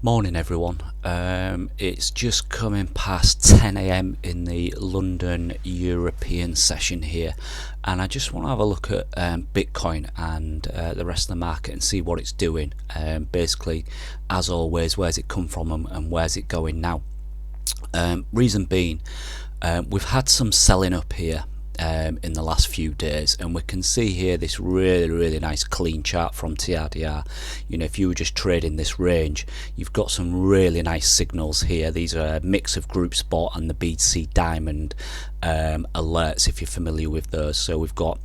Morning everyone. It's just coming past 10 a.m. in the London European session here, and I just want to have a look at Bitcoin and the rest of the market and see what it's doing. Basically, as always, where's it come from and where's it going now? Reason being, we've had some selling up here in the last few days, and we can see here this really nice clean chart from TRDR. You know, if you were just trading this range, you've got some really nice signals here. These are a mix of group spot and the BTC diamond alerts, if you're familiar with those. So we've got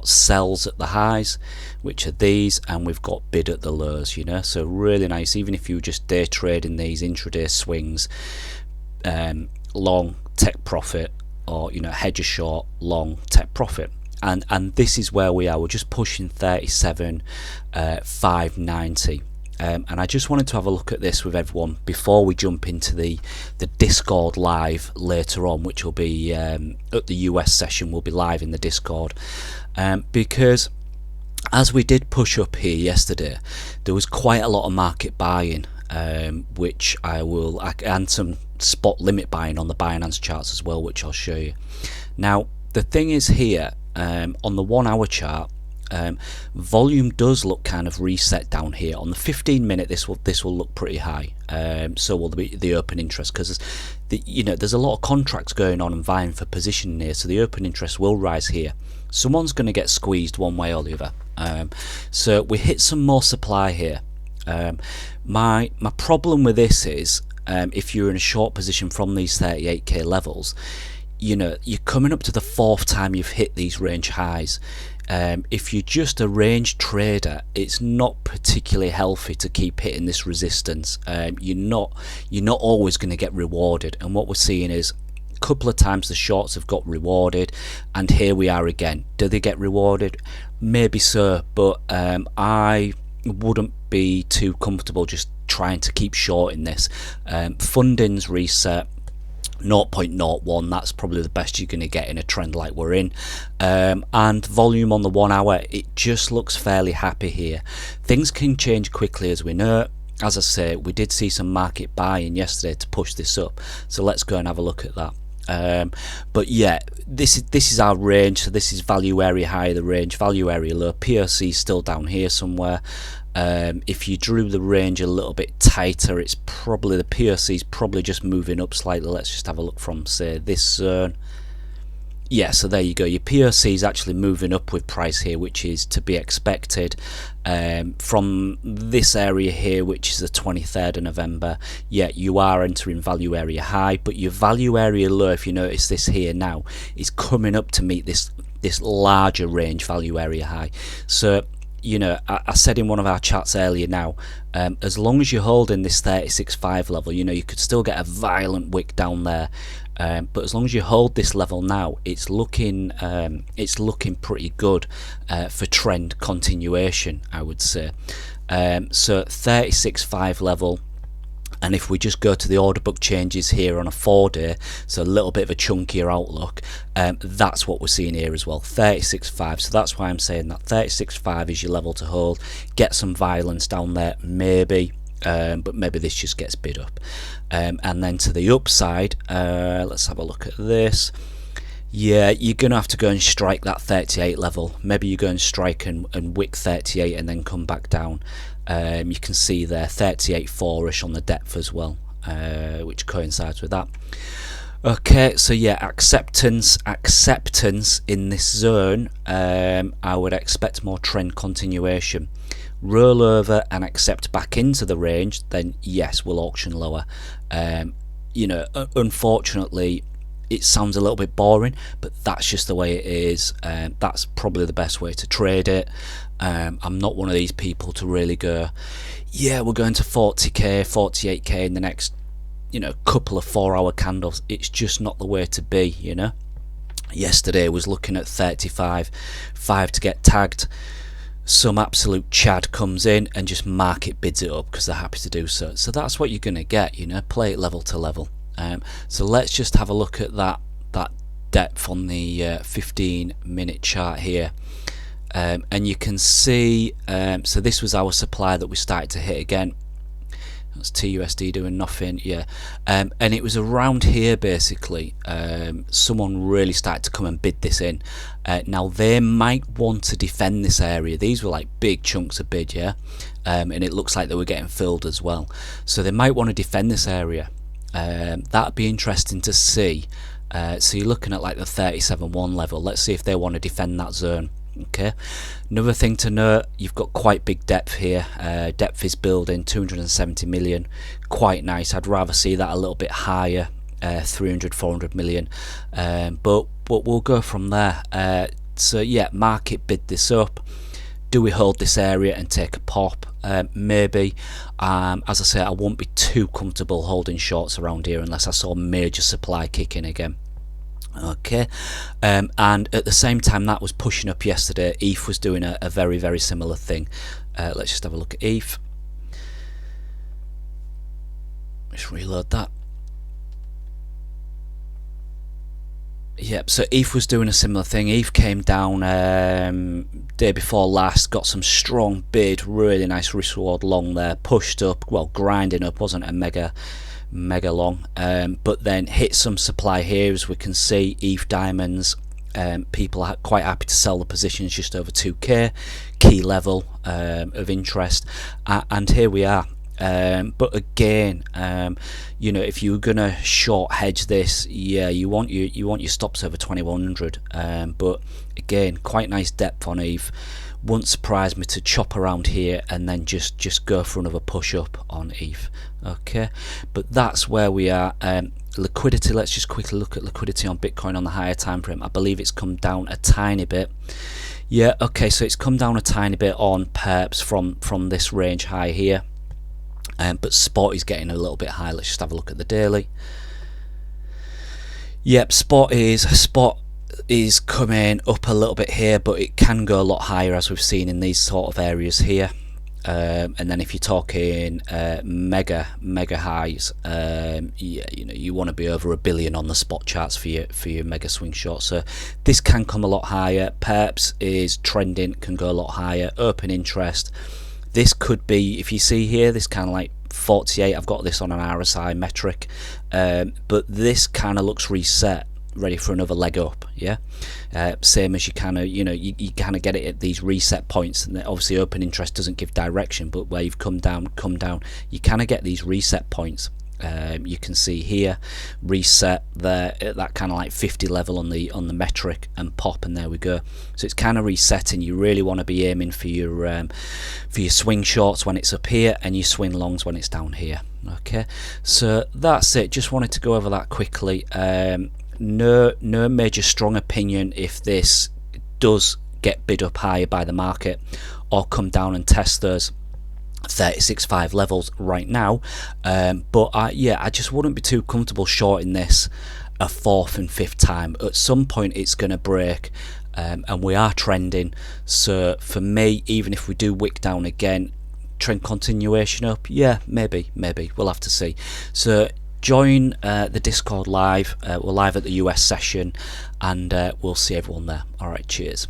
sells at the highs, which are these, and we've got bid at the lows, you know, so really nice. Even if you just day trading these intraday swings, long take profit, or you know, hedge a short, long take profit, and this is where we are. We're just pushing 37,590, and I just wanted to have a look at this with everyone before we jump into the Discord live later on, which will be at the US session. We'll be live in the Discord, because as we did push up here yesterday, there was quite a lot of market buying, which and some spot limit buying on the Binance charts as well, which I'll show you. Now the thing is here, on the 1 hour chart, volume does look kind of reset down here. On the 15-minute, this will look pretty high, so will the open interest, because there's a lot of contracts going on and vying for position here, so the open interest will rise here. Someone's going to get squeezed one way or the other, so we hit some more supply here. My problem with this is, if you're in a short position from these 38k levels, you know, you're coming up to the 4th time you've hit these range highs. If you're just a range trader, it's not particularly healthy to keep hitting this resistance. You're not always going to get rewarded, and what we're seeing is a couple of times the shorts have got rewarded, and here we are again. Do they get rewarded? Maybe so, but I wouldn't be too comfortable just trying to keep short in this. Funding's reset 0.01, that's probably the best you're going to get in a trend like we're in, and volume on the 1 hour, it just looks fairly happy here. Things can change quickly, as we know. As I say, we did see some market buying yesterday to push this up, so let's go and have a look at that. But yeah, this is our range. So this is value area high, the range, value area low. POC still down here somewhere. If you drew the range a little bit tighter, it's probably, the POC is probably just moving up slightly. Let's just have a look from, say, this zone. Yeah, so there you go. Your POC is actually moving up with price here, which is to be expected. From this area here, which is the 23rd of November, yeah, you are entering value area high, but your value area low, if you notice this here now, is coming up to meet this larger range value area high. So, you know, I said in one of our chats earlier now, as long as you're holding this 36.5 level, you know, you could still get a violent wick down there. But as long as you hold this level now, it's looking pretty good for trend continuation, I would say. So 36.5 level, and if we just go to the order book changes here on a 4-day, so a little bit of a chunkier outlook, that's what we're seeing here as well, 36.5. So that's why I'm saying that 36.5 is your level to hold. Get some violence down there, maybe. But maybe this just gets bid up, and then to the upside, let's have a look at this. Yeah, you're gonna have to go and strike that 38 level. Maybe you go and strike and wick 38 and then come back down. You can see there 38.4ish on the depth as well, which coincides with that. Okay, so yeah, acceptance in this zone. I would expect more trend continuation. Roll over and accept back into the range, then yes, we'll auction lower. You know, unfortunately, it sounds a little bit boring, but that's just the way it is. That's probably the best way to trade it. I'm not one of these people to really go, yeah, we're going to 40k, 48k in the next, you know, couple of 4-hour candles. It's just not the way to be, you know. Yesterday I was looking at 35.5 to get tagged. Some absolute chad comes in and just market bids it up because they're happy to do so. So that's what you're going to get, you know, play it level to level. So let's just have a look at that depth on the 15-minute chart here. And you can see, so this was our supply that we started to hit again. That's TUSD doing nothing, yeah. And it was around here basically. Someone really started to come and bid this in. Now they might want to defend this area. These were like big chunks of bid, yeah. And it looks like they were getting filled as well. So they might want to defend this area. That'd be interesting to see. So you're looking at like the 37.1 level. Let's see if they want to defend that zone. Okay, another thing to note, you've got quite big depth here. Depth is building 270 million, quite nice. I'd rather see that a little bit higher, 300, 400 million, but we'll go from there. So yeah, market bid this up. Do we hold this area and take a pop? Maybe. As I say, I won't be too comfortable holding shorts around here unless I saw major supply kick in again. Okay, and at the same time that was pushing up yesterday, ETH was doing a very, very similar thing. Let's just have a look at ETH. Just reload that. Yep, so ETH was doing a similar thing. ETH came down day before last, got some strong bid, really nice risk reward long there, pushed up, well, grinding up, wasn't a mega long, but then hit some supply here. As we can see, ETH diamonds, people are quite happy to sell the positions just over 2k, key level of interest, and here we are. But again, you know, if you're gonna short hedge this, yeah, you want your stops over 2100, but again, quite nice depth on ETH. Won't surprise me to chop around here and then just go for another push up on ETH. Okay, but that's where we are. Liquidity, let's just quickly look at liquidity on Bitcoin on the higher time frame. I believe it's come down a tiny bit. Yeah, okay, so it's come down a tiny bit on perps from this range high here, but spot is getting a little bit high. Let's just have a look at the daily. Yep, spot is coming up a little bit here, but it can go a lot higher, as we've seen in these sort of areas here. And then if you're talking mega highs, yeah, you know, you want to be over $1 billion on the spot charts for your mega swing short. So this can come a lot higher. Perps is trending, can go a lot higher. Open interest, this could be, if you see here, this kind of like 48. I've got this on an RSI metric, but this kind of looks reset, ready for another leg up. Yeah, same as you kind of, you know, you kind of get it at these reset points, and obviously open interest doesn't give direction, but where you've come down, you kind of get these reset points. You can see here reset there at that kind of like 50 level on the metric, and pop, and there we go. So it's kind of resetting. You really want to be aiming for your swing shorts when it's up here, and your swing longs when it's down here. Okay, so that's it. Just wanted to go over that quickly. No major strong opinion if this does get bid up higher by the market or come down and test those 36.5 levels right now, but yeah, I just wouldn't be too comfortable shorting this a fourth and fifth time. At some point it's going to break, and we are trending. So for me, even if we do wick down again, trend continuation up, yeah, maybe we'll have to see. So join the Discord live. We're live at the US session, and we'll see everyone there. All right, cheers.